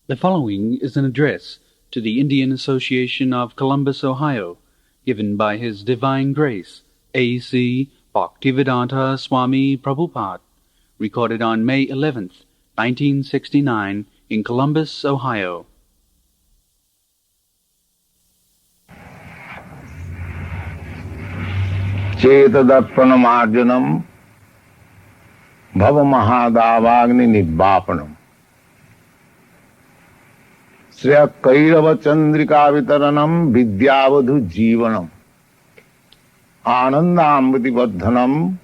The following is an address to the Indian Association of Columbus, Ohio, given by His Divine Grace, A.C. Bhaktivedanta Swami Prabhupada, recorded on May 11th, 1969, in Columbus, Ohio. Chetadapanamarjanam Bhavamahadavagni Nibbapanam Sriya Kairava Chandrika Vitaranam Vidyavadhu Jivanam Anandamriti Vadhanam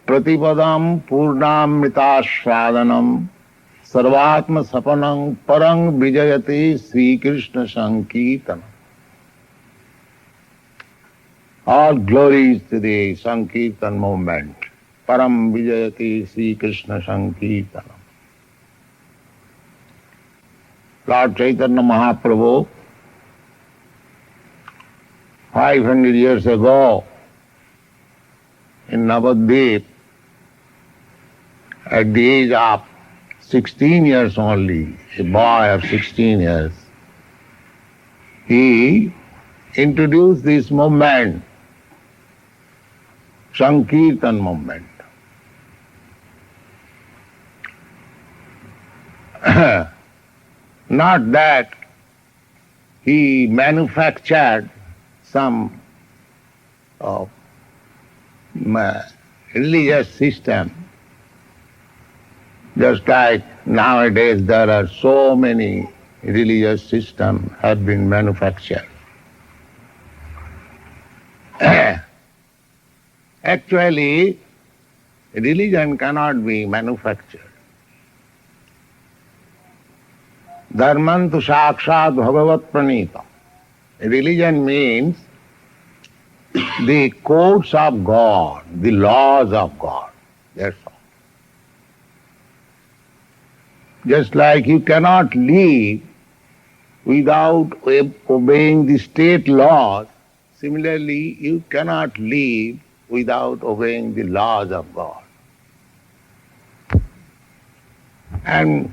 Pratipadam Purnamritaswadanam Sarvatma Sapanam Parang Vijayati Sri Krishna Sankirtanam. All glories to the Sankirtan movement. Param Vijayati Sri Krishna Sankirtanam. Lord Chaitanya Mahaprabhu, 500 years ago, in Navadvip, at the age of 16 years only, a boy of 16 years, he introduced this movement, Sankirtan movement. Not that he manufactured some religious system, just like nowadays there are so many religious systems have been manufactured. Actually, religion cannot be manufactured. Dharman tu sakshat bhagavat pranita. Religion means the codes of God, the laws of God. That's all. Just like you cannot live without obeying the state laws, similarly you cannot live without obeying the laws of God. And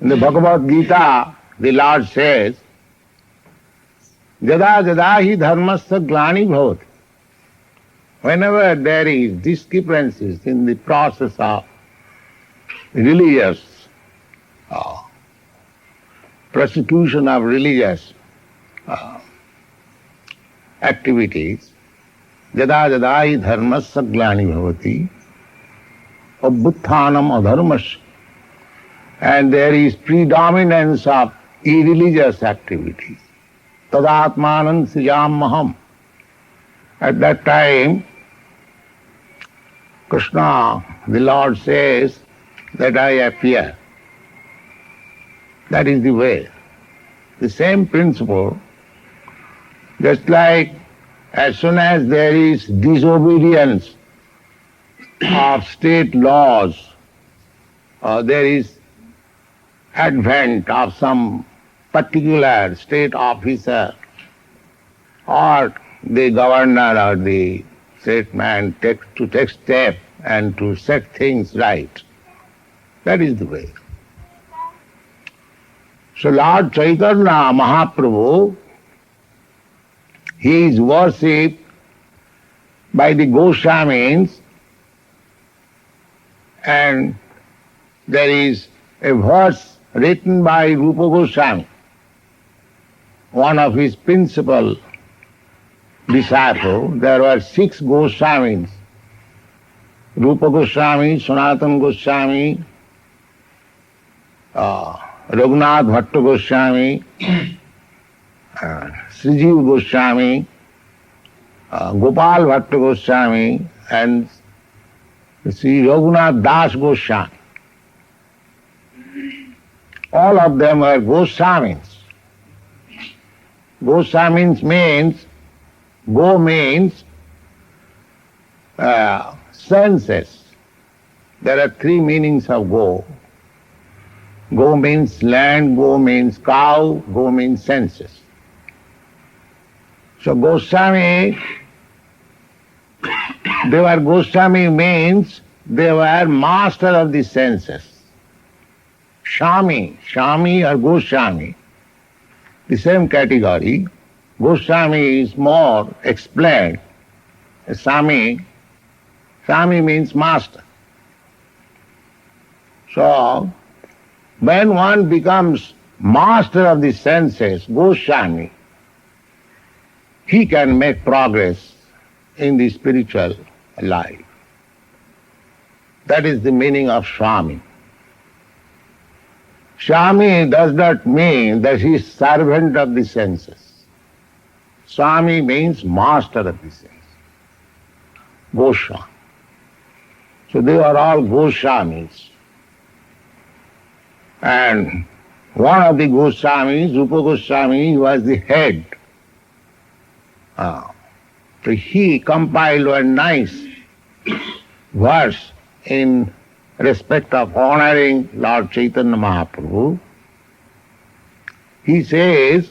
in the Bhagavad Gita, the Lord says, Jada jada hi dharmasya glani bhavati. Whenever there is discrepancies in the process of religious prosecution of religious activities, Jada jada hi dharmasya glani bhavati, abbutthanam adharmasya, and there is predominance of irreligious activities, tadatmanan sijam maham. At that time, Krishna, the Lord says that I appear. That is the way. The same principle, just like as soon as there is disobedience of state laws, there is advent of some particular state officer or the governor or the statesman to take step and to set things right. That is the way. So Lord Chaitanya Mahaprabhu, he is worshipped by the Goswamis, and there is a verse written by Rupa Goswami, one of his principal disciples. There were 6 Goswamis, Rupa Goswami, Sanatana Goswami, Raghunath Bhatta Goswami, Srijiv Goswami, Gopal Bhatta Goswami, and Sri Raghunath Das Goswami. All of them are Goswamis. Goswamis means, go means senses. There are 3 meanings of go. Go means land, go means cow, go means senses. So Goswami, Goswami means they were master of the senses. Shami or Goswami, the same category. Goswami is more explained. Sami means master. So, when one becomes master of the senses, Goswami, he can make progress in the spiritual life. That is the meaning of Swami. Swami does not mean that he is servant of the senses. Swami means master of the senses. Goswami. So they are all Goswamis. And one of the Goswamis, Rupa Goswami, was the head. So he compiled a nice verse in respect of honoring Lord Chaitanya Mahaprabhu. He says,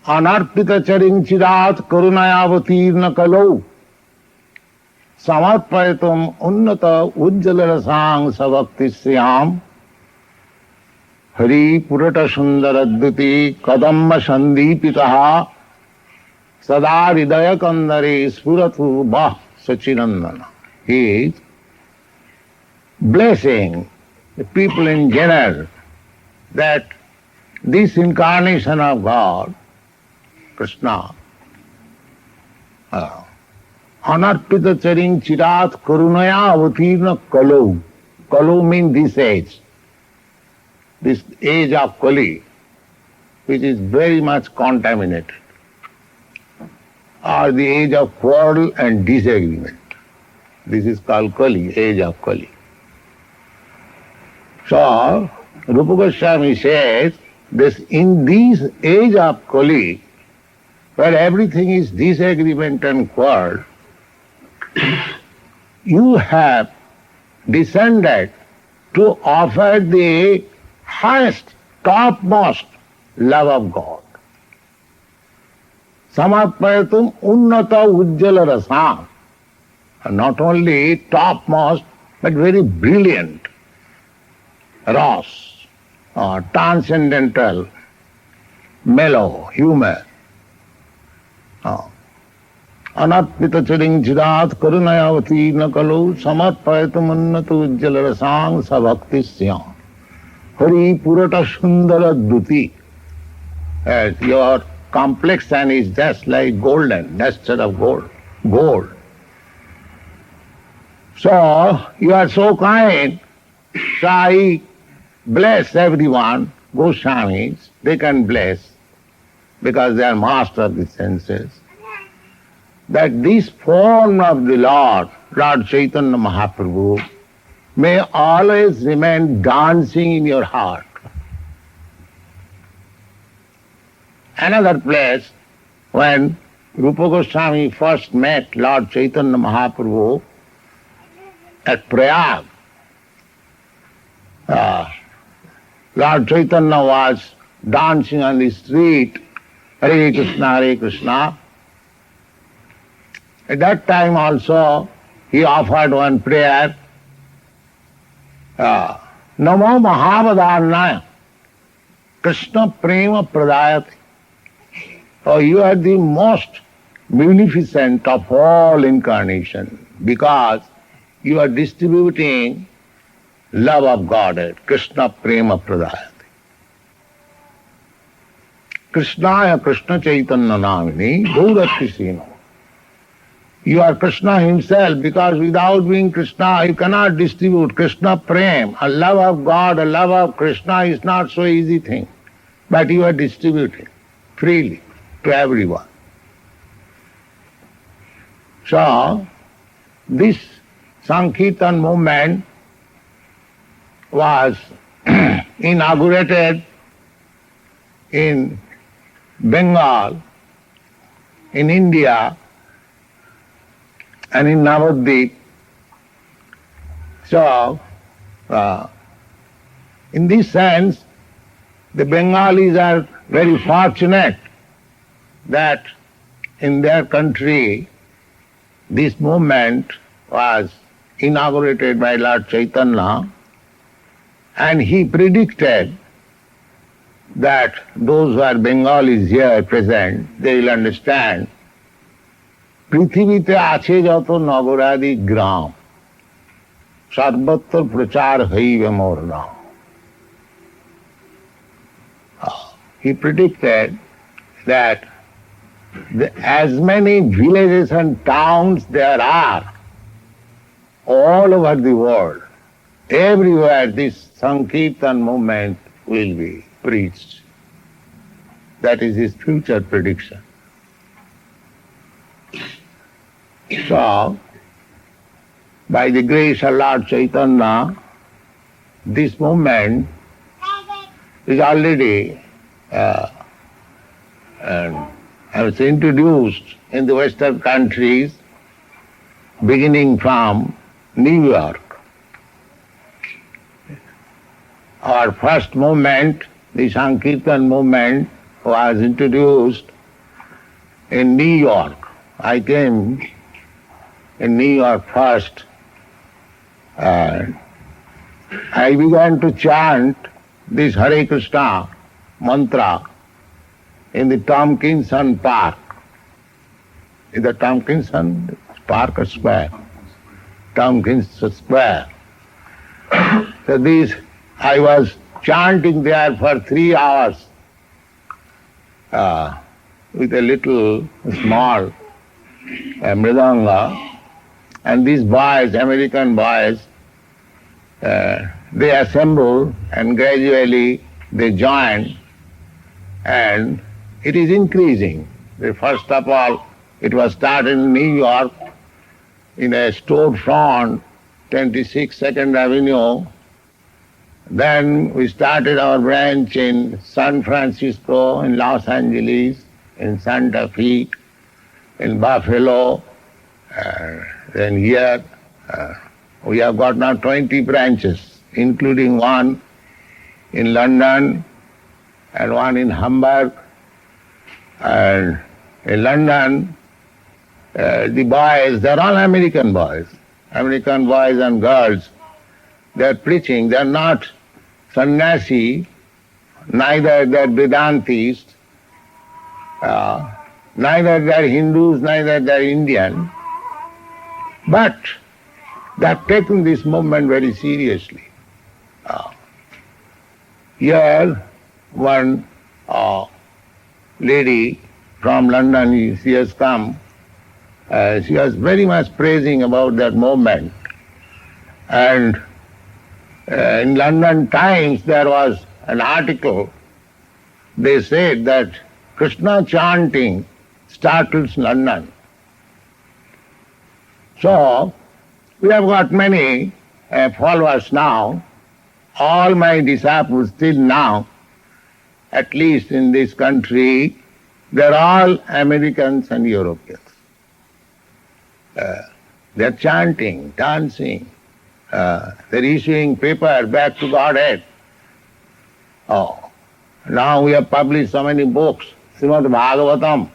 Anarpita charing chirat karunayavatirna kalau samarpayatum unnata ujjalarasang savakti sriyam hari purata sundaradduti kadamma sandipitaha sada hridaya kandare spuratu bah sachinandana. He is blessing the people in general that this incarnation of God, Krishna, anarpita charing chirat karunaya avatirna kalau. Kalau means this age of Kali, which is very much contaminated, or the age of quarrel and disagreement. This is called Kali, age of Kali. So, Rupa Goswami says, this in this age of Kali, where everything is disagreement and quarrel, you have descended to offer the highest, topmost love of God. Samarpayatum unnata ujjala rasam. Not only topmost, but very brilliant ras, transcendental, mellow, humor. Anarpita charing chirat karunayavati nakalu samarpayatum unnata ujjala rasam sabhakti syam. Hari purata sundara duti. As your complexion is just like golden, nested of gold. So, you are so kind, so I bless everyone, Goswamis, they can bless, because they are master of the senses, that this form of the Lord Chaitanya Mahaprabhu, may always remain dancing in your heart. Another place, when Rupa Goswami first met Lord Chaitanya Mahaprabhu at Prayag, Lord Chaitanya was dancing on the street, Hare Krishna, Hare Krishna. At that time also, he offered one prayer, Namo Mahavadharnaya Krishna Prema Pradayate. Oh, you are the most munificent of all incarnation, because you are distributing love of Godhead, Krishna Prema Pradayate. Krishnaya Krishna Chaitanya Namini Gaurati Sino. You are Krishna himself, because without being Krishna, you cannot distribute Krishna Prem. A love of God, a love of Krishna is not so easy thing. But you are distributing freely to everyone. So, this Sankirtan movement was inaugurated in Bengal, in India, and in Navadvip. So, in this sense, the Bengalis are very fortunate that in their country this movement was inaugurated by Lord Chaitanya, And he predicted that those who are Bengalis here present, they will understand, পৃথিবীতে আছে যত নগরাদি গ্রাম সর্বত্র প্রচার হইবে মোর নাম. He predicted that as many villages and towns there are all over the world, everywhere this Sankirtan movement will be preached. That is his future prediction. So, by the grace of Lord Chaitanya, this movement is already introduced in the Western countries, beginning from New York. Our first movement, the Sankirtan movement, was introduced in New York. I came in New York first. I began to chant this Hare Krishna mantra in the Tompkinson Park. In the Tompkinson Park or Square? Tompkinson Square. So I was chanting there for 3 hours with a little small mridanga, and these boys, American boys, they assembled and gradually they joined, and it is increasing. First of all, it was started in New York in a storefront, 26 Second Avenue. Then we started our branch in San Francisco, in Los Angeles, in Santa Fe, in Buffalo, then here. We have got now 20 branches, including one in London and one in Hamburg. And in London, the boys, they're all American boys and girls. They're preaching, they're not sannyasi, neither they're Vedantis, neither they're Hindus, neither they're Indian, but they're taking this movement very seriously. Here, one lady from London, she has come, she was very much praising about that movement. And in London Times there was an article, they said that Krishna chanting startles London. So, we have got many followers now. All my disciples till now, at least in this country, they're all Americans and Europeans. They're chanting, dancing, they're issuing paper back to Godhead. Now we have published so many books, Srimad Bhagavatam,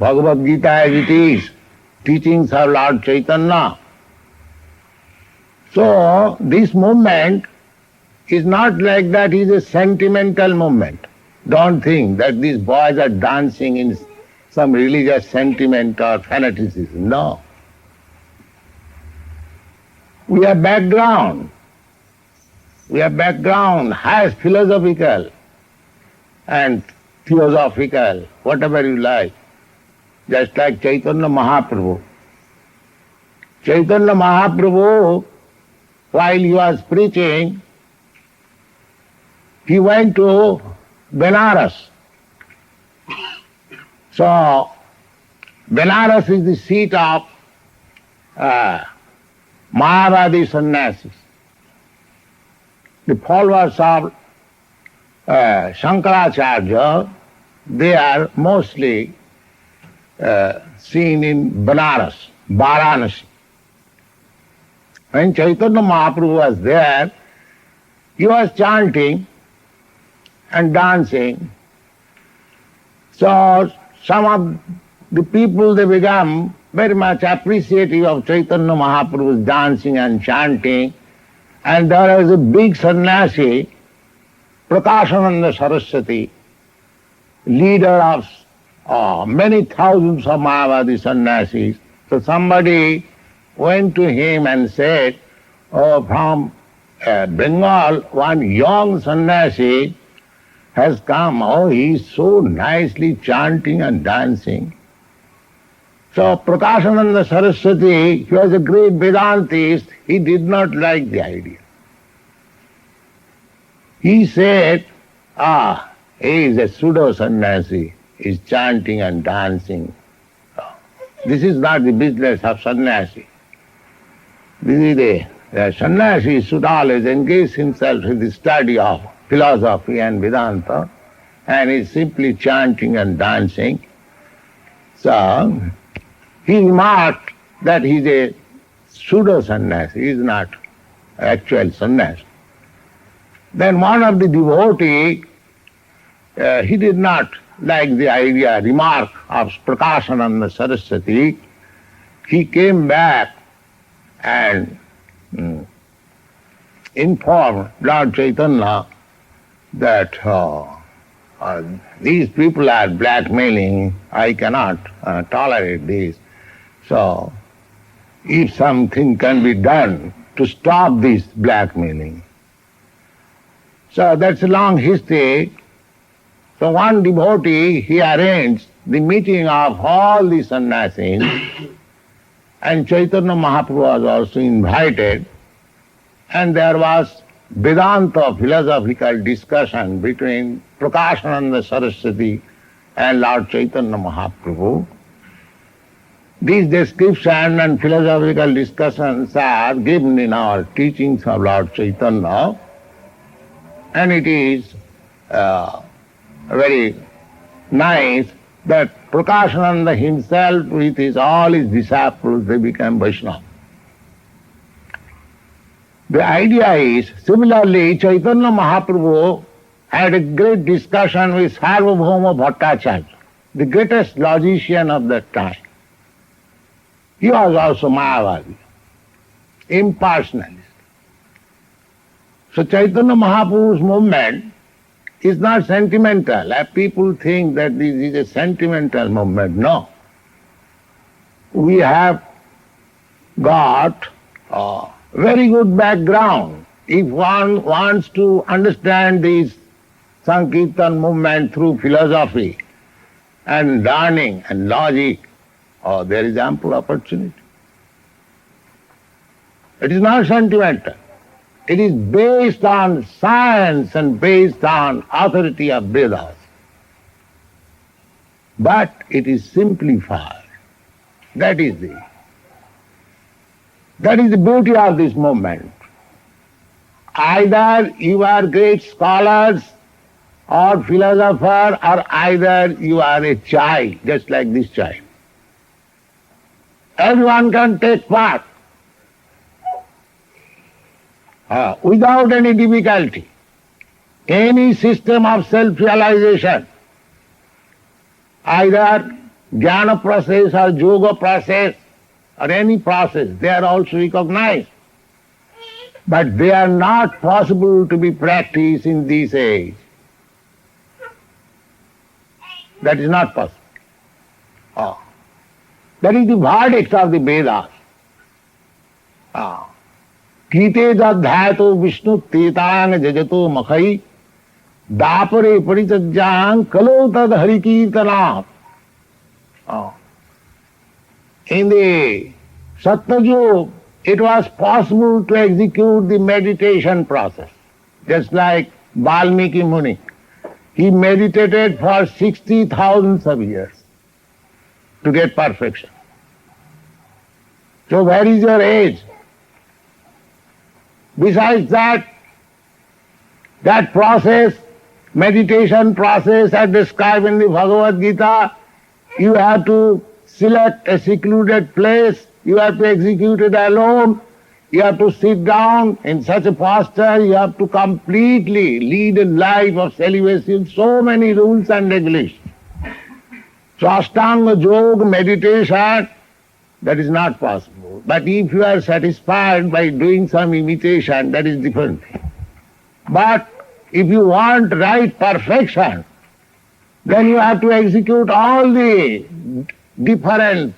Bhagavad Gita as it is, teachings of Lord Chaitanya. So this movement is not like that, it is a sentimental movement. Don't think that these boys are dancing in some religious sentiment or fanaticism. No. We have background. We have background, highest philosophical and theosophical, whatever you like. Just like Chaitanya Mahaprabhu. Chaitanya Mahaprabhu, while he was preaching, he went to Benares. So, Benares is the seat of Mayavadi sannyasis. The followers of Shankaracharya, they are mostly seen in Benares, Varanasi. When Chaitanya Mahaprabhu was there, he was chanting and dancing. So some of the people, they become very much appreciative of Chaitanya Mahaprabhu's dancing and chanting, And there was a big sannyasi, Prakashananda Saraswati, leader of many thousands of Mayavadi sannyasis. So somebody went to him and said, "Oh, from Bengal, one young sannyasi has come. Oh, he is so nicely chanting and dancing." So Prakashananda Saraswati, he was a great Vedantist, he did not like the idea. He said, he is a pseudo-sannyasi, he is chanting and dancing. This is not the business of sannyasi. This is the sannyasi should always engage himself in the study of philosophy and Vedanta, and is simply chanting and dancing. So, he remarked that he is a pseudo-sannyasi, he is not actual sannyasi. Then one of the devotees, he did not like the idea, remark of Prakashananda Saraswati. He came back and informed Lord Chaitanya that these people are blackmailing, I cannot tolerate this. So, if something can be done to stop this blackmailing. So that's a long history. So one devotee, he arranged the meeting of all the sannyasis, and Chaitanya Mahaprabhu was also invited, and there was Vedanta philosophical discussion between Prakashananda Saraswati and Lord Chaitanya Mahaprabhu. These descriptions and philosophical discussions are given in our teachings of Lord Chaitanya, and it is very nice that Prakashananda himself with all his disciples, they became Vaishnava. The idea is, similarly, Chaitanya Mahaprabhu had a great discussion with Sarvabhauma Bhattacharya, the greatest logician of that time. He was also Mayavadi, impersonalist. So Chaitanya Mahaprabhu's movement is not sentimental. People think that this is a sentimental movement. No. We have got a very good background. If one wants to understand this Sankirtan movement through philosophy and learning and logic, there is ample opportunity. It is not sentimental. It is based on science and based on authority of Vedas. But it is simplified. That is the beauty of this movement. Either you are great scholars or philosopher, or either you are a child, just like this child. Everyone can take part. Without any difficulty. Any system of self-realization, either jnana process or yoga process or any process, they are also recognized. But they are not possible to be practiced in this age. That is not possible. That is the verdict of the Vedas. गीते अध्यायतो विष्णु तेतांग जजतो मखई दापरे परिचज्जांग कलो तद हरिकीर्तनात्. In the Satyajug, it was possible to execute the meditation process, just like Valmiki Muni. He meditated for 60,000 of years to get perfection. So where is your age? Besides that process, meditation process as described in the Bhagavad Gita, you have to select a secluded place, you have to execute it alone, you have to sit down in such a posture, you have to completely lead a life of celibacy, so many rules and regulations. So Ashtanga Yoga meditation, that is not possible. possible. But if you are satisfied by doing some imitation, that is different. But if you want right perfection, then you have to execute all the different,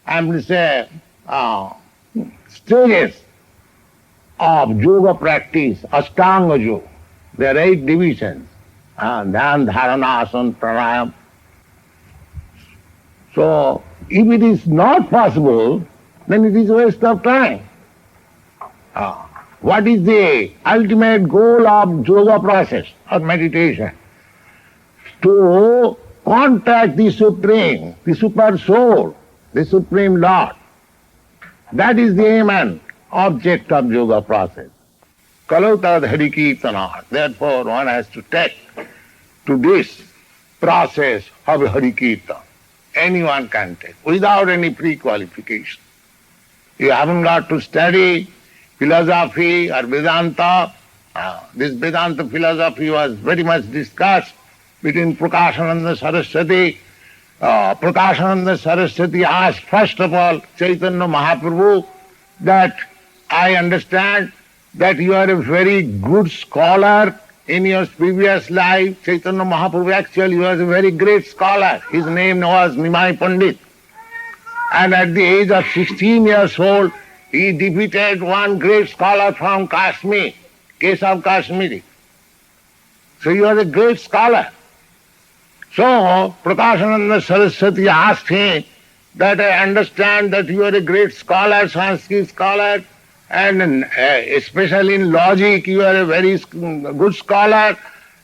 I would say, stages of yoga practice, Ashtanga Yoga. There are 8 divisions, Dhyan, Dharana, Asana, Pranayam. So, if it is not possible, then it is a waste of time. What is the ultimate goal of yoga process or meditation? To contact the Supreme, the Super Soul, the Supreme Lord. That is the aim and object of yoga process. Kalautad Harikirtana. Therefore, one has to take to this process of Harikirtan. Anyone can take, without any pre-qualification. You haven't got to study philosophy or Vedanta. This Vedanta philosophy was very much discussed between Prakashananda Saraswati. Prakashananda Saraswati asked first of all Chaitanya Mahaprabhu that I understand that you are a very good scholar in your previous life. Chaitanya Mahaprabhu actually was a very great scholar. His name was Nimai Pandit. And at the age of 16 years old, he defeated one great scholar from Kashmir, Keshav Kashmiri. So he was a great scholar. So Prakashananda Saraswati asked him that I understand that you are a great scholar, Sanskrit scholar, and especially in logic you are a very good scholar,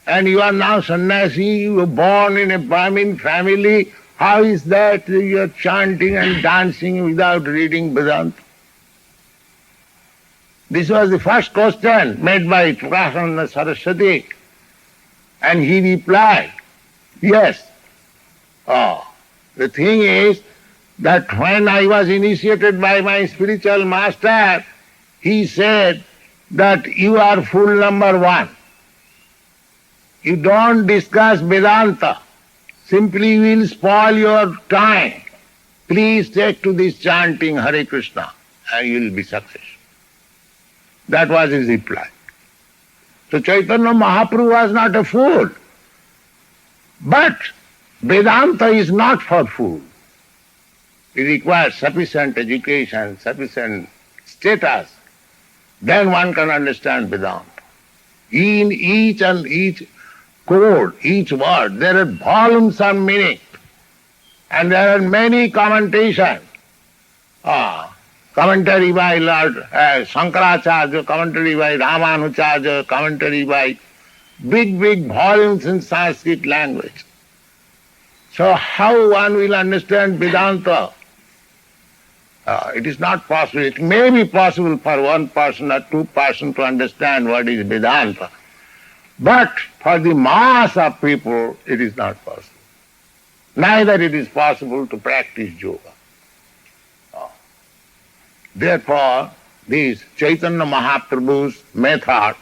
and you are now sannyasi, you were born in a Brahmin family. How is that you are chanting and dancing without reading Vedanta? This was the first question made by Prakashananda Saraswati, and he replied, yes. The thing is that when I was initiated by my spiritual master, he said that you are fool number 1. You don't discuss Vedanta. Simply will spoil your time. Please take to this chanting Hare Krishna and you will be successful. That was his reply. So Chaitanya Mahaprabhu was not a fool. But Vedanta is not for fools. It requires sufficient education, sufficient status. Then one can understand Vedanta. In each and each chord, each word, there are volumes of meaning. And there are many commentations. Commentary by Lord Shankaracharya, commentary by Ramanujarya, commentary by big volumes in Sanskrit language. So how one will understand Vedanta? It is not possible. It may be possible for one person or two persons to understand what is Vedanta. But for the mass of people, it is not possible. Neither it is possible to practice yoga. Therefore, this Chaitanya Mahaprabhu's method,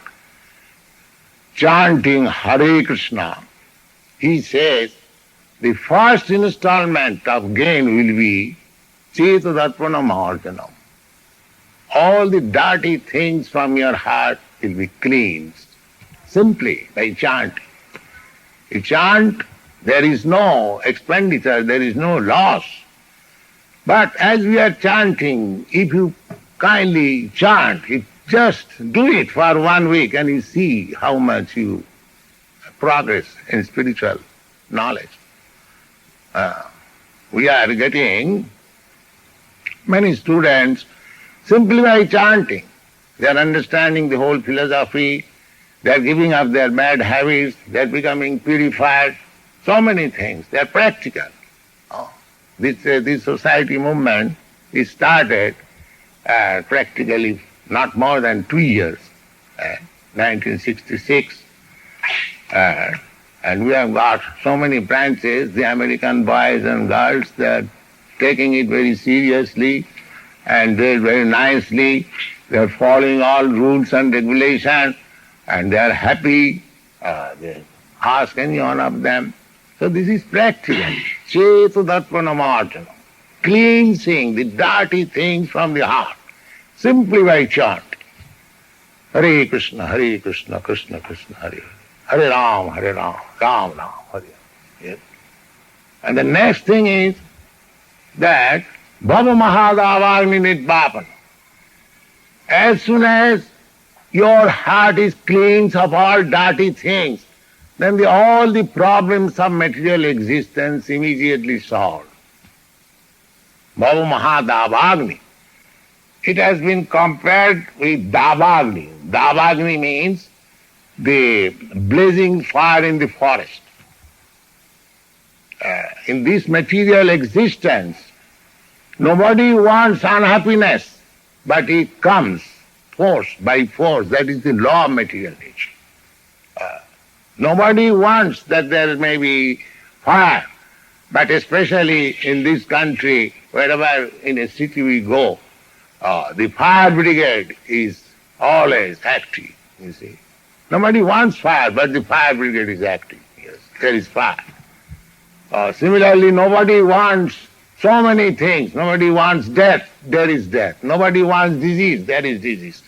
chanting Hare Krishna, he says, the first installment of gain will be Cetadarpana Maharjanam. All the dirty things from your heart will be cleansed simply by chanting. You chant, there is no expenditure, there is no loss. But as we are chanting, if you kindly chant, just do it for 1 week and you see how much you progress in spiritual knowledge. We are getting many students simply by chanting. They are understanding the whole philosophy, they are giving up their bad habits, they are becoming purified, so many things, they are practical. This society movement is started practically not more than 2 years, 1966. And we have got so many branches, the American boys and girls, they are taking it very seriously and they are very nicely, they are following all rules and regulations and they are happy. They ask any one of them. So this is practical. Cetadarpana Maharjanam. cleansing the dirty things from the heart, simply by chant. Hare Krishna, Krishna Krishna, Hare Hare Ram, Ram Ram, Hare. Yes. And the next thing is that Bhava Mahadavagni Nidvapan. As soon as your heart is cleansed of all dirty things, then all the problems of material existence immediately solved. Bhava Mahadavagni. It has been compared with Davagni. Davagni means the blazing fire in the forest. In this material existence, nobody wants unhappiness, but it comes by force. That is the law of material nature. Nobody wants that there may be fire, but especially in this country, wherever in a city we go, the fire brigade is always active, you see. Nobody wants fire, but the fire brigade is active. Yes, there is fire. Similarly, nobody wants so many things. Nobody wants death, there is death. Nobody wants disease, there is disease.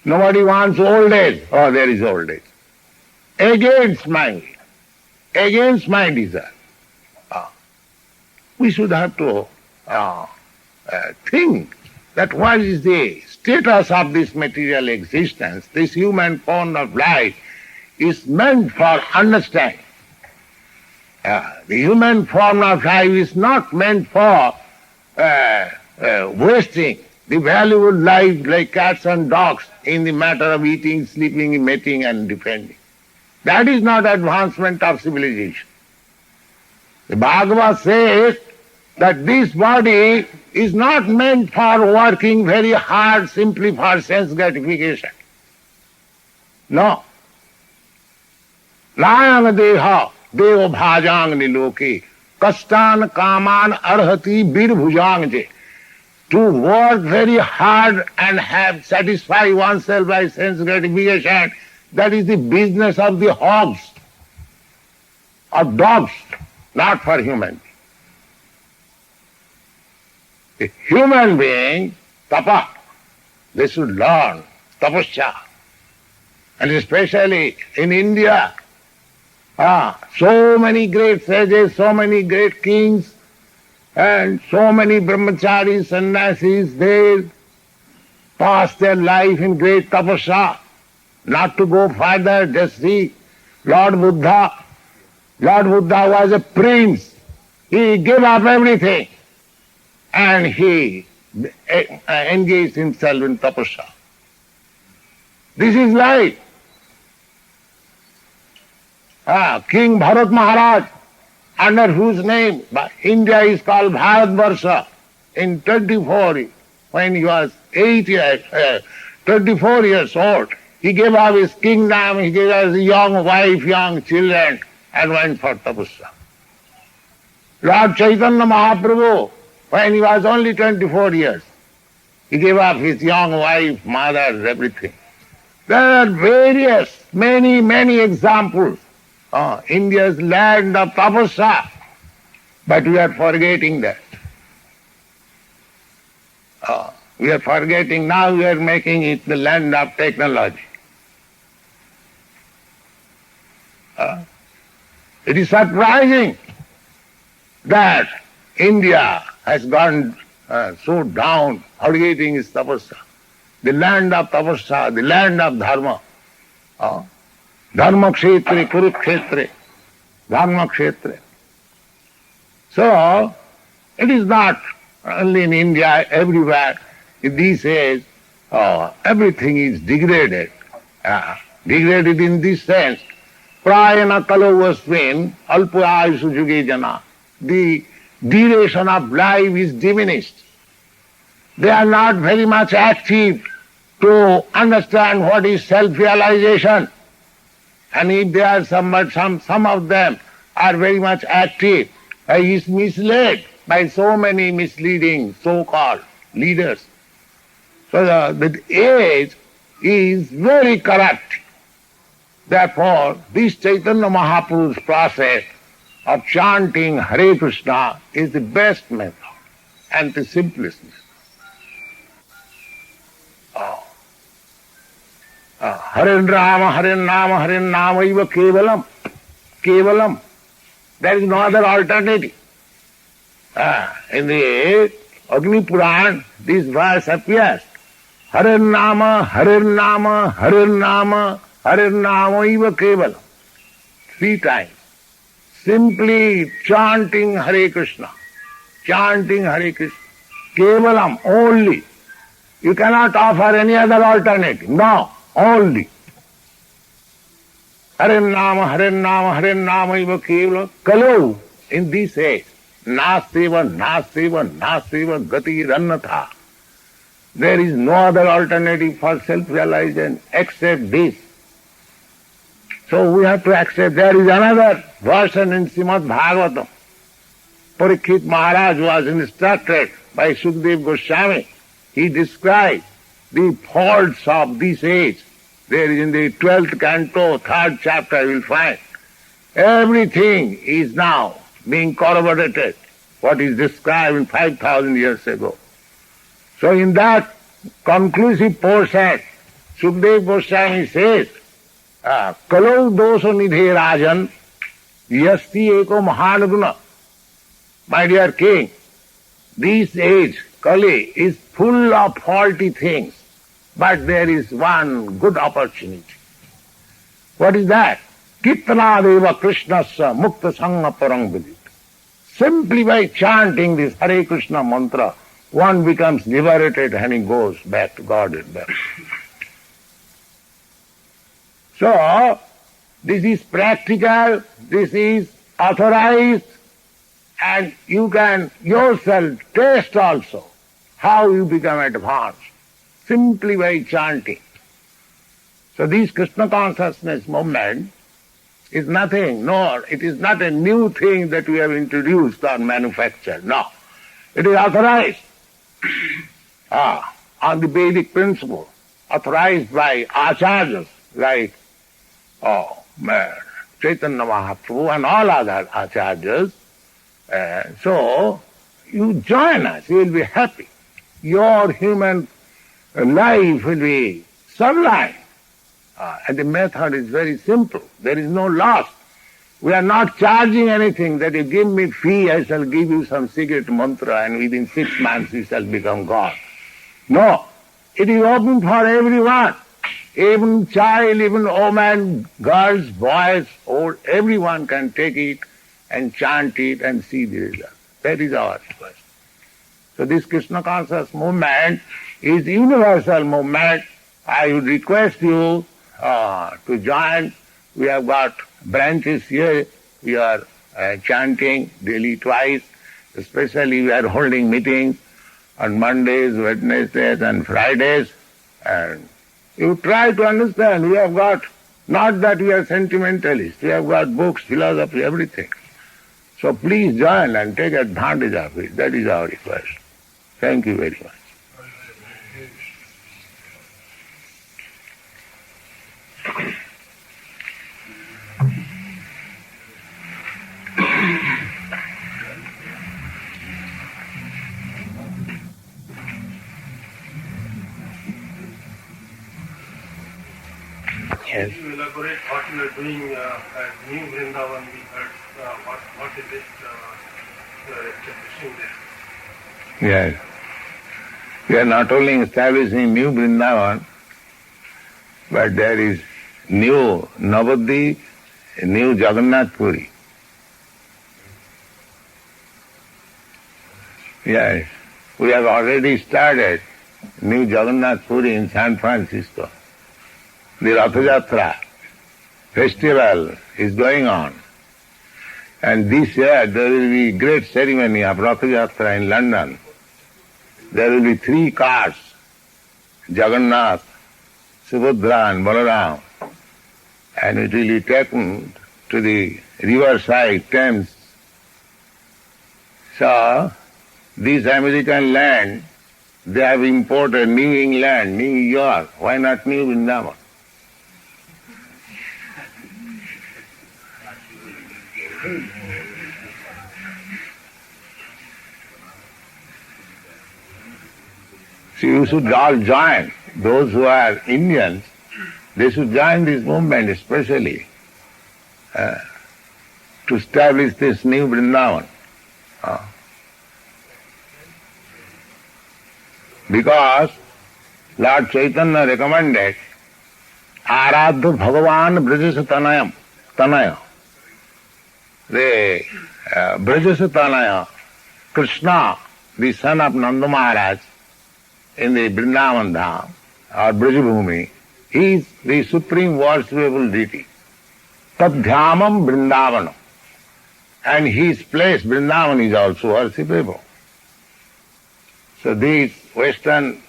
Nobody wants old age, there is old age. Against my desire. We should have to think that what is the status of this material existence, this human form of life is meant for understanding. The human form of life is not meant for wasting the valuable life like cats and dogs in the matter of eating, sleeping, mating and defending. That is not advancement of civilization. The Bhagavad says that this body is not meant for working very hard simply for sense gratification. No. Nayang deha devo bhajang niloke kastan kaman arhati bir bhujang. To work very hard and have satisfy oneself by sense gratification, that is the business of the hogs, of dogs, not for human. The human being, tapa, they should learn tapasya. And especially in India, so many great sages, so many great kings, and so many brahmacharis, sannyasis, they pass their life in great tapasya. Not to go further, just see Lord Buddha. Lord Buddha was a prince. He gave up everything and he engaged himself in tapasya. This is life. King Bharat Maharaj, under whose name India is called Bharatvarsha, in 24, when he was 24 years old, he gave up his kingdom, he gave up his young wife, young children, and went for tapasya. Lord Chaitanya Mahaprabhu, when he was only 24 years, he gave up his young wife, mother, everything. There are various, many examples. India's land of tapasya, but we are forgetting that. We are forgetting, now we are making it the land of technology. It is surprising that India has gone so down, forgetting its tapasya. The land of tapasya, the land of dharma. Dharma kshetre, kurukshetre, dharma kshetre. So, it is not only in India, everywhere. In these days, everything is degraded. Degraded in this sense. Prayana kalovasmin alpa ayusu juge jana. The duration of life is diminished. They are not very much active to understand what is self-realization. And if there are some of them are very much active, he is misled by so many misleading so-called leaders. So the age is very corrupt. Therefore, this Chaitanya Mahaprabhu's process of chanting Hare Krishna is the best method. and the simplicity. Oh. Hare Rama, Hare Nama, Eva Kevalam. Kevalam. There is no other alternative. In the Agni Puran, this verse appears. Hare Nama, Hare Nama, Hare Nama, Hare Nama, Eva Kevalam. 3 times. Simply chanting Hare Krishna. Chanting Hare Krishna. Kevalam, only. You cannot offer any other alternative. No, only. Hare Nama, Hare Nama, Hare Nama, Eva Kevalam. Kalu, in this age, Naseva, Naseva, Naseva, Gati Rannatha. There is no other alternative for self-realization except this. So we have to accept. There is another version in Srimad Bhagavatam. Parikshit Maharaj was instructed by Sukadeva Goswami. He described the faults of this age. There is in the 12th canto, 3rd chapter, you will find. Everything is now being corroborated, what is described in 5,000 years ago. So in that conclusive portion, Sukadeva Goswami says, Kalo doso nidhe rajan, yasti eko mahanaguna. My dear king, this age, Kali, is full of faulty things, but there is one good opportunity. What is that? Kitana deva krishnasya mukta sangha parang vidit. Simply by chanting this Hare Krishna mantra, one becomes liberated and he goes back to God and back. So, this is practical, this is authorized, and you can yourself taste also how you become advanced, simply by chanting. So this Krishna consciousness movement is nothing, nor it is not a new thing that we have introduced or manufactured, no. It is authorized on the Vedic principle, authorized by acharyas like Chaitanya Mahaprabhu and all other acharyas. So, you join us, you will be happy. Your human life will be sublime. And the method is very simple. There is no loss. We are not charging anything that you give me fee, I shall give you some secret mantra and within 6 months you shall become God. No. It is open for everyone. Even child, even woman, girls, boys, old, everyone can take it and chant it and see the result. That is our request. So this Krishna conscious movement is universal movement. I would request you to join. We have got branches here. We are chanting daily twice. Especially we are holding meetings on Mondays, Wednesdays and Fridays. And you try to understand, we have got, not that we are sentimentalists, we have got books, philosophy, everything. So please join and take advantage of it. That is our request. Thank you very much. Yes. Can you elaborate what you are doing at New Vrindavan? We heard what is it you are establishing there? Yes. We are not only establishing New Vrindavan, but there is new Navadvip, new Jagannath Puri. Yes. We have already started new Jagannath Puri in San Francisco. The Rath Yatra festival is going on. And this year there will be great ceremony of Rath Yatra in London. There will be 3 cars, Jagannath, Subhadra and Balaram, and it will be taken to the riverside Thames. So, this American land, they have imported New England, New York. Why not New Vrindavan? So you should all join. Those who are Indians, they should join this movement especially to establish this new Vrindavan. Because Lord Chaitanya recommended Aradha Bhagavan Brajasa Tanaya. The Brajasa Tanaya, Krishna, the son of Nanda Maharaj in the Vrindavan Dham or Brajabhumi, he is the supreme worshipable deity. Tadhyamam Vrindavanam. And his place, Vrindavan, is also worshipable. So these Western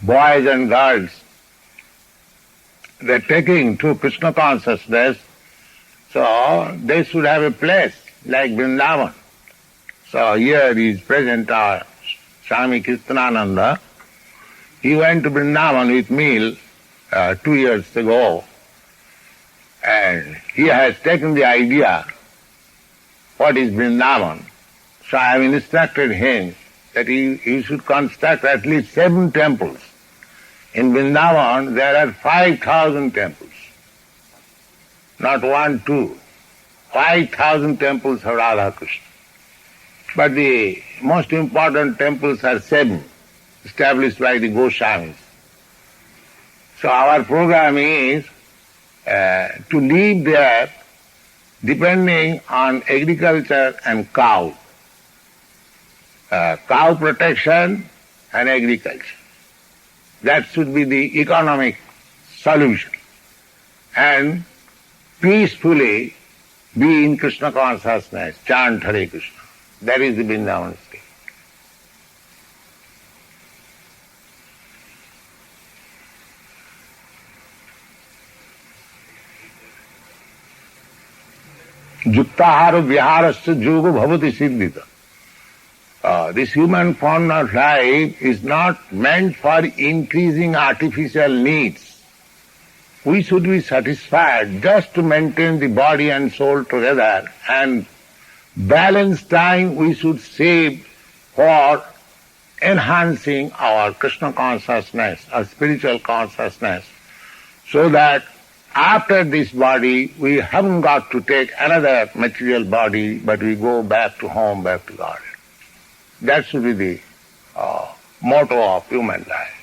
boys and girls, they're taking to Krishna consciousness, so they should have a place like Vrindavan. So here is present our Swami Kirtanananda. He went to Vrindavan with me 2 years ago, and he has taken the idea what is Vrindavan. So I have instructed him that he should construct at least 7 temples. In Vrindavan there are 5,000 temples. Not 1, 2. 5,000 temples of Radha Krishna. But the most important temples are 7, established by the Goswamis. So our program is to live there depending on agriculture and cow. Cow protection and agriculture. That should be the economic solution. And peacefully be in Krishna consciousness, chant Hare Krishna. That is the Vrindavan state. Yuktahara viharasya yoga bhavati siddhita. This human form of life is not meant for increasing artificial needs. We should be satisfied just to maintain the body and soul together, and balance time we should save for enhancing our Krishna consciousness, our spiritual consciousness, so that after this body we haven't got to take another material body, but we go back to home, back to God. That should be the motto of human life.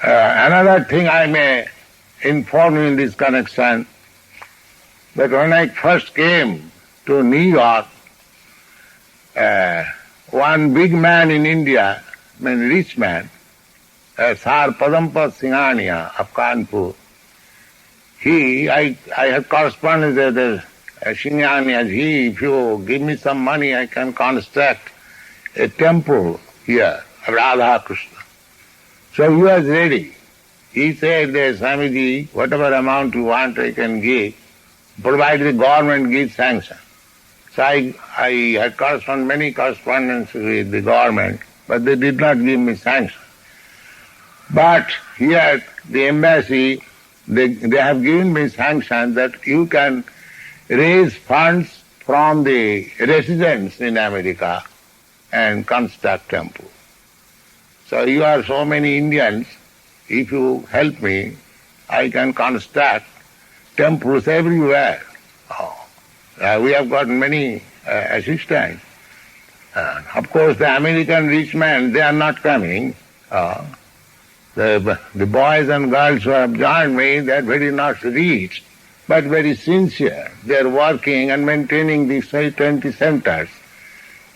Another thing I may inform you in this connection, that when I first came to New York, one big man in India, rich man, Sar Padampa Singhania of Kanpur, I had correspondence with Singhania. If you give me some money, I can construct a temple here of Radha Krishna. So he was ready. He said, Swamiji, whatever amount you want I can give, provided the government gives sanction. So I had many correspondence with the government, but they did not give me sanction. But here, the embassy, they have given me sanction that you can raise funds from the residents in America and construct temple. So you are so many Indians, if you help me, I can construct temples everywhere. We have got many assistants. Of course, the American rich men, they are not coming. The boys and girls who have joined me, they are very not rich, but very sincere. They are working and maintaining these 20 centers.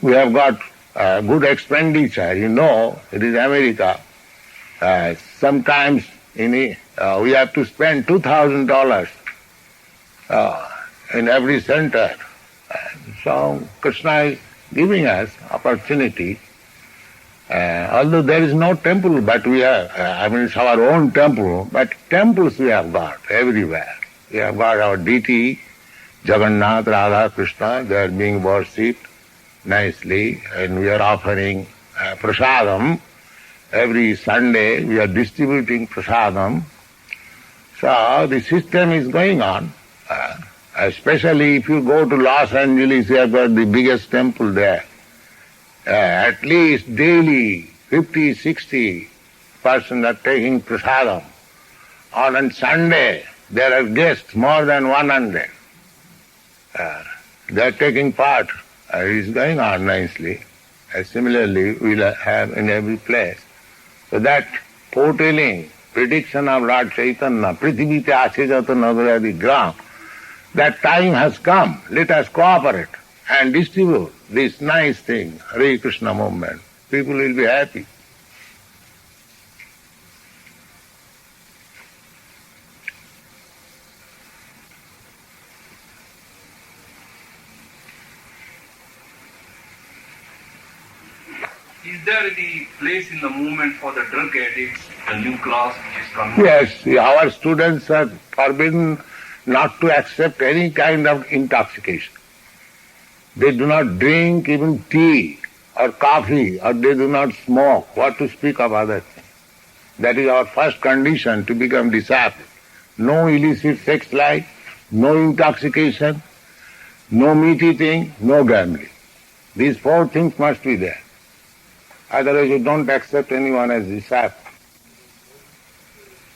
We have got good expenditure. You know, it is America. Sometimes we have to spend $2,000 in every center. So Krishna is giving us opportunity. Although there is no temple, but we have, it's our own temple, but temples we have got everywhere. We have got our deity, Jagannath, Radha, Krishna, they are being worshipped nicely, and we are offering prasadam every Sunday we are distributing prasadam. So the system is going on. Especially if you go to Los Angeles, you have got the biggest temple there. At least daily 50, 60 persons are taking prasadam. On Sunday there are guests, more than 100. They are taking part. It is going on nicely. Similarly, we will have in every place. So that foretelling, prediction of Lord Chaitanya, Prithivite Asijata Nagaradi Gram, that time has come. Let us cooperate and distribute this nice thing, Hare Krishna movement. People will be happy. Is there any place in the movement for the drug addicts, the new class which is coming? Yes, our students are forbidden not to accept any kind of intoxication. They do not drink even tea or coffee, or they do not smoke. What to speak of other things? That is our first condition to become disciple. No illicit sex life, no intoxication, no meat eating, no gambling. These four things must be there. Otherwise you don't accept anyone as disciple.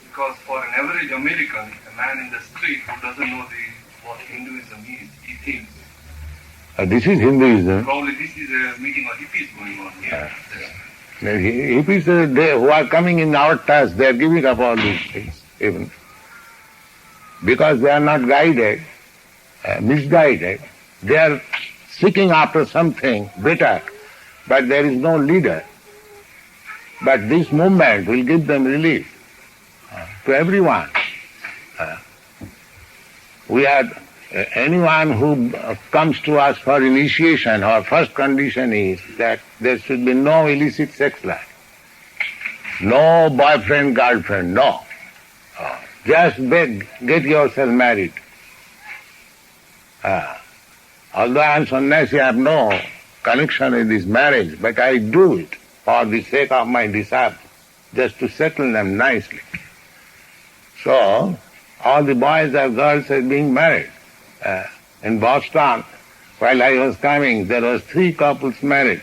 Because for an average American, a man in the street who doesn't know what Hinduism is, he thinks This is Hinduism. probably this is a meeting of hippies going on here. Hippies who are coming in our task, they are giving up all these things, even. Because they are not guided, misguided, they are seeking after something better, but there is no leader. But this movement will give them relief to everyone. We had anyone who comes to us for initiation, our first condition is that there should be no illicit sex life. No boyfriend, girlfriend, no. Just get yourself married. Although I am sannyasi, I have no connection with this marriage, but I do it for the sake of my disciples, just to settle them nicely. So, all the boys and girls are being married. In Boston, while I was coming, there was 3 couples married.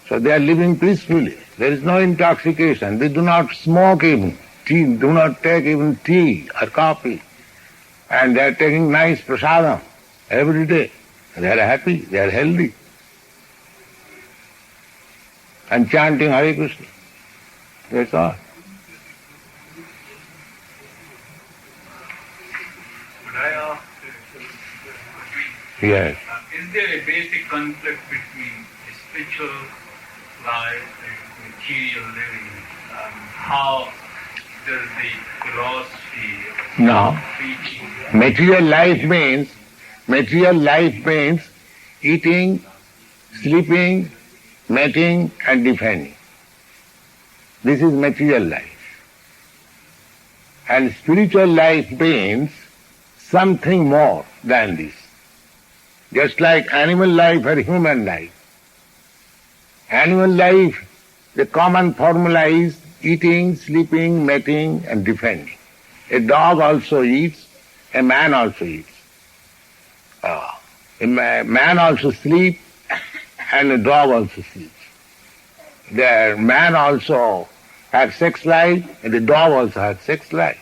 So they are living peacefully. There is no intoxication. They do not smoke even tea, do not take even tea or coffee. And they are taking nice prasadam every day. They are happy, they are healthy. And chanting Hare Krishna. That's all. Could I ask, Yes. is there a basic conflict between the spiritual life and material living? How does the philosophy No. teaching Material life means eating, sleeping, mating and defending. This is material life. And spiritual life means something more than this. Just like animal life or human life. Animal life, the common formula is eating, sleeping, mating and defending. A dog also eats, a man also eats. A man also sleeps and a dog also sleeps. The man also has sex life and the dog also has sex life.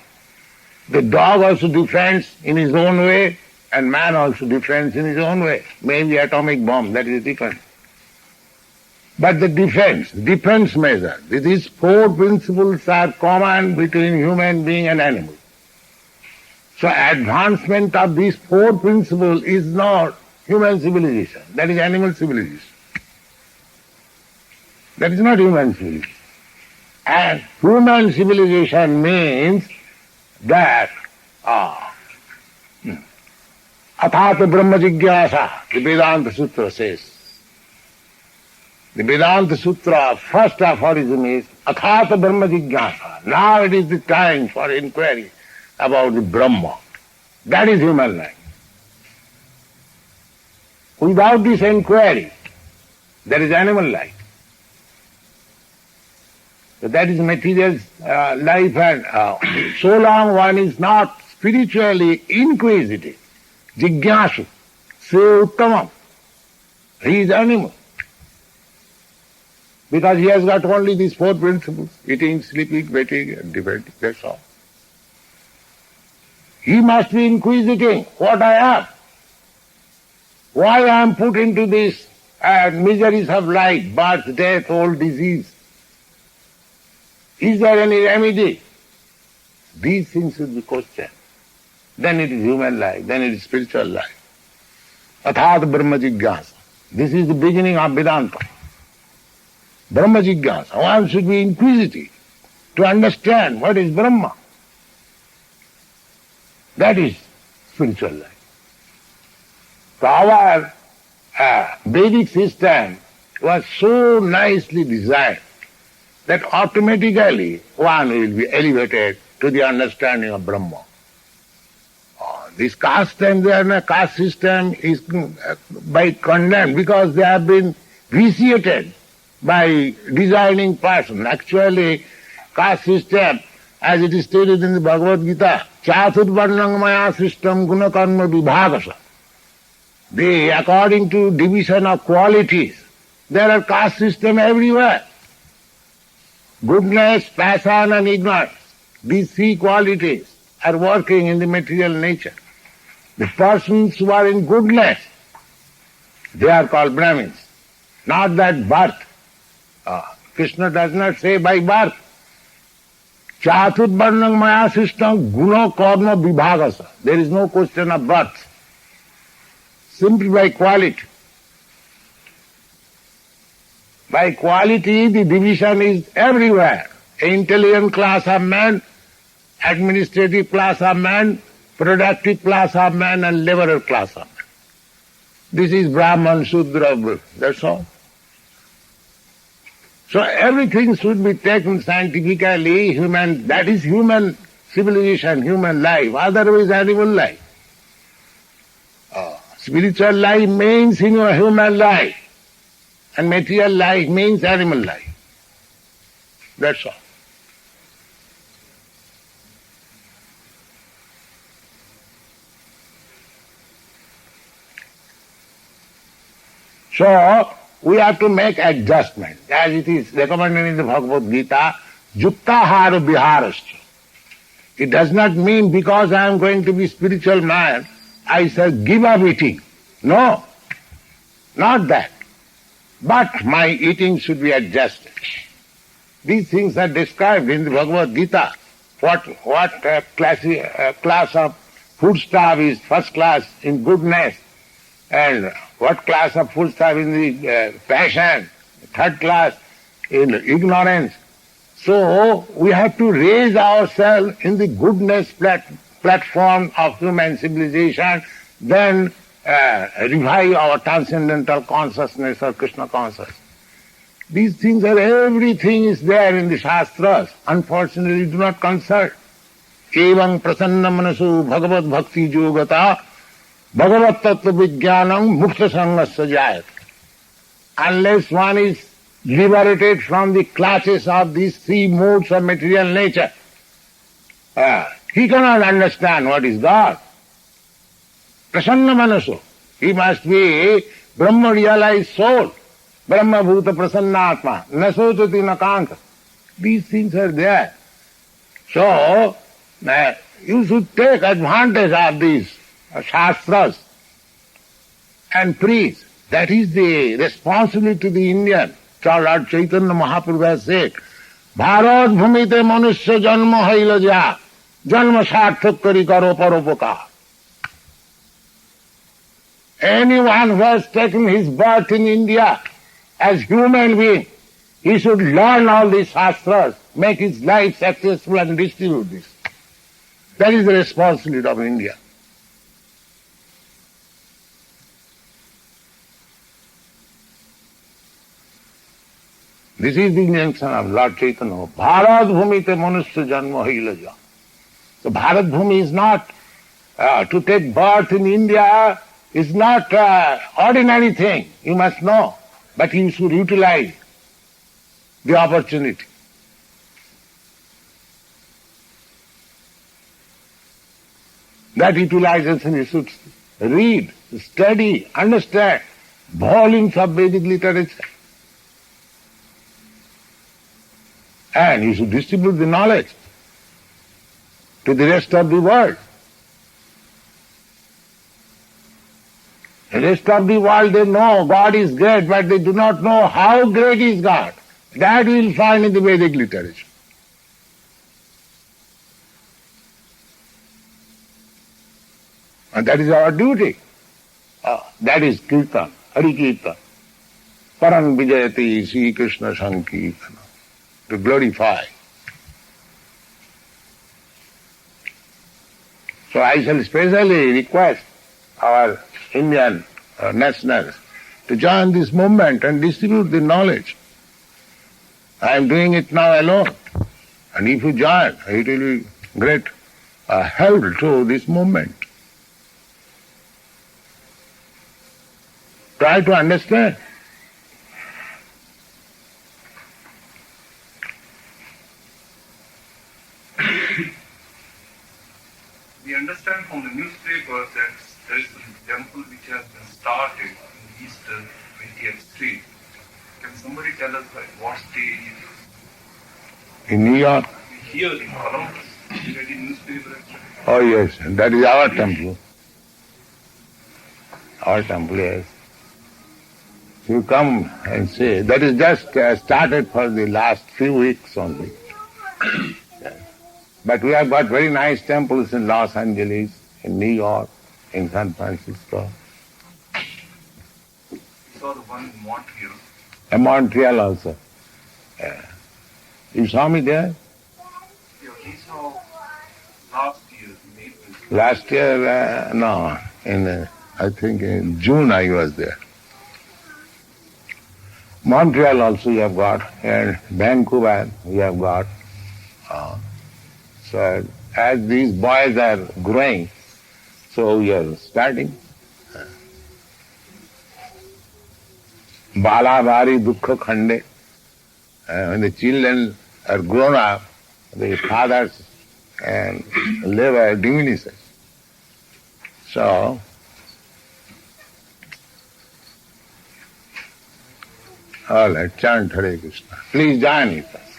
The dog also defends in his own way and man also defends in his own way. Maybe atomic bomb, that is different. But the defense measure, these 4 principles are common between human being and animal. So advancement of these 4 principles is not human civilization, that is animal civilization. That is not human civilization. And human civilization means that Athata Brahma Jigyasa, the Vedanta Sutra says. The Vedanta Sutra, first aphorism is Athata Brahma Jigyasa. Now it is the time for inquiry about the Brahma. That is human life. Without this inquiry, there is animal life. So that is material life, and so long one is not spiritually inquisitive, jigyasu, se uttamam, he is animal. Because he has got only these four principles, eating, sleeping, waiting and defending, that's all. He must be inquisiting what I am, why I am put into this miseries of life, birth, death, old disease. Is there any remedy? These things should be questioned. Then it is human life, then it is spiritual life. Athat Brahma Jigyasa. This is the beginning of Vedanta. Brahma Jigyasa. One should be inquisitive to understand what is Brahma. That is spiritual life. So our Vedic system was so nicely designed that automatically one will be elevated to the understanding of Brahma. This caste and the caste system is by condemned because they have been vitiated by designing person. Actually, caste system, as it is stated in the Bhagavad Gita, Chaturvarnang maya system guna karma vibhagasa. They, according to division of qualities, there are caste system everywhere. Goodness, passion and ignorance, these three qualities are working in the material nature. The persons who are in goodness, they are called Brahmins. Not that birth. Krishna does not say by birth. Chaturvarnang maya system guna karma vibhagasa. There is no question of birth. Simply by quality. By quality, the division is everywhere. Intelligent class of man, administrative class of man, productive class of man, and laborer class of man. This is Brahman, Shudra, that's all. So everything should be taken scientifically, human, that is human civilization, human life, otherwise animal life. Spiritual life means human life, and material life means animal life. That's all. So, we have to make adjustment, as it is recommended in the Bhagavad Gita, Yuktahara Viharascha. It does not mean because I am going to be spiritual man, I shall give up eating. No, not that. But my eating should be adjusted. These things are described in the Bhagavad Gita. What class of foodstuff is first class in goodness, and what class of foodstuff in the passion, third class in ignorance. So we have to raise ourselves in the goodness platform of human civilization, then revive our transcendental consciousness or Krishna consciousness. These things are, everything is there in the Shastras. Unfortunately, do not consult. Evam prasanna manasu bhagavad bhakti yogata bhagavat tattva vijnanam mukta sangasya jayat. Unless one is liberated from the clutches of these three modes of material nature, he cannot understand what is God. Prasanna manasu. He must be Brahma realized soul. Brahma bhuta prasannatma. Nasotati nakanta. These things are there. So, you should take advantage of these Shastras and preach. That is the responsibility to the Indian. Lord Chaitanya Mahaprabhu has said, Bharat bhumite manusya janma haila ja, janma sarthak kari karo paropaka. Anyone who has taken his birth in India as human being, he should learn all these Shastras, make his life successful and distribute this. That is the responsibility of India. This is the injunction of Lord Chaitanya. Bharat bhumite manusya janma hilaja. So Bharat Bhumi is not, to take birth in India is not ordinary thing, you must know. But you should utilize the opportunity. That utilization you should read, study, understand volumes of Vedic literature. And you should distribute the knowledge to the rest of the world. The rest of the world, they know God is great, but they do not know how great is God. That we will find in the Vedic literature. And that is our duty. That is Kirtan, Hari Kirtan. Parang Vijayati Sri Krishna Sankirtana. To glorify. So I shall specially request our Indian nationals to join this movement and distribute the knowledge. I am doing it now alone. And if you join, it will be great help to this movement. Try to understand. We understand from the newspapers that there is a temple which has been started in East 20th Street. Can somebody tell us at what stage it is? In New York? Here in Columbus. You read in newspaper actually? Oh yes, that is our temple. Our temple, yes. You come and see, that is just started for the last few weeks only. But we have got very nice temples in Los Angeles, in New York, in San Francisco. We saw the one in Montreal. And Montreal also. You saw me there? Yeah, we saw last year in April. Last year, no, I think in June I was there. Montreal also you have got, and Vancouver you have got. So as these boys are growing, so we are starting. Bala bari dukkha khande. When the children are grown up, the fathers and labor diminishes. So, all right, chant Hare Krishna. Please join with us.